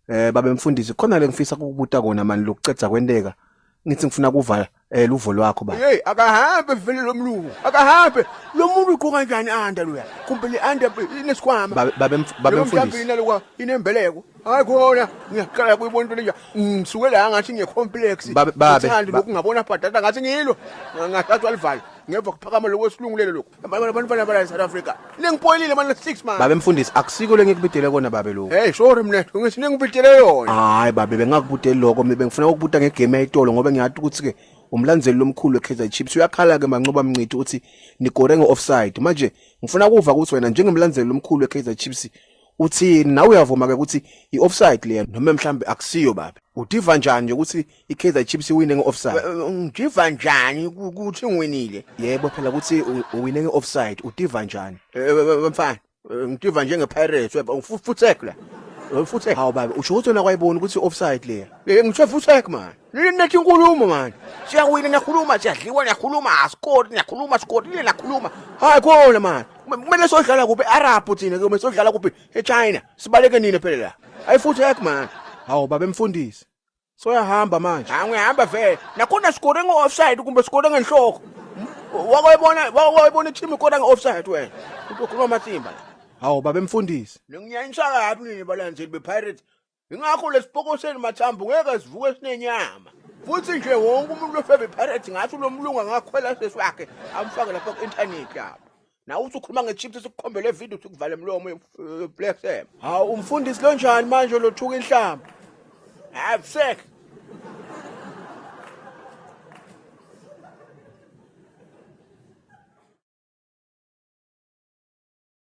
Babe mfundisi khona le ngifisa ukubuta kona mani lokucedza kwenteka. Ngithi ngifuna kuva luvo lwakho baba. Hey, akahambe vele lo mlungu. Akahambe. Lo muntu uqoka kanjani anda loya? Kumbe le anda inesikhwama. Babe mfundisi. Ina lokwa inembeleko. Hayi khona ngiyaqala kuyibona into leja. Ngisuke la ngathi ngiyecomplex. Ngithanda lokungabona bhadada ngathi ngilo. Ngathathwa livalo. Ngeva kuphakama lokwesilungulelo lokho. Abantwana bala eSouth Africa. Ningipoyilile manje 6 man. Babe mfundisi akusiko lengikubidele kona babe lo. Hey, sorry mnethu, ngithi ningibidele yona. Hayi babe bengakubudeli lokho mina bengifuna ukubuta ngegame eyitolo ngoba ngiyathi ukuthi ke umlandzeli lomkhulu weKaizer Chiefs uyakhala ke mancoba mncithi uthi nikore ngeoffside. Manje ngifuna kuva ukuthi wena njengemlandzeli lomkhulu weKaizer Chiefs uthini nawe uyavuma ke ukuthi iOffside le noma mhlambe akusiyo babe. Udiva njani nje ukuthi iKaizer Chiefs iwine ngeoffside? Ngidiva njani ukuthi ngiwinile? Yebo phela ukuthi uwine ngeoffside udiva njani? Mfana, ngidiva njengePirates futhek la. Futhek. Hawu babe usho ukuthi wena kwayibona ukuthi offside le. Ngithe futhek man. Nithi inkulumo man. Siyawina niyakhuluma siyadliwa niyakhuluma ascore niyakhuluma score ile nakhuluma. Hayi khona man. Kumele sodlala kuphi eArab thina kumele sodlala kuphi eChina. Sibaleke nini phela la. Hayi futhek man. Hawu babe mfundisi. Soyahamba manje. Hayi ngihamba vele. Nakhona score ngeoffside kumbe score ngenhloko. Wayibona team ikona ngeoffside wena. Ukhuluma mathimba la. Hawu babe mfundisi. Ngiyanyisa kabi nini balandzeli bePirates. Ingakho lesibhokoseni mathambo ngeke sivuke sinenyama. Futhi nje wonke umuntu ofebe iPirates ngathi lo mlungu angakhwela seswakhe amfake lapha ku-internet lapha. Na uthi ukhuluma ngeChiefs sikukhombele video uthi kuvale umlomo Black Sam. Hawu umfundisi lo njani manje lo thuka inhlamba? Hayi sek.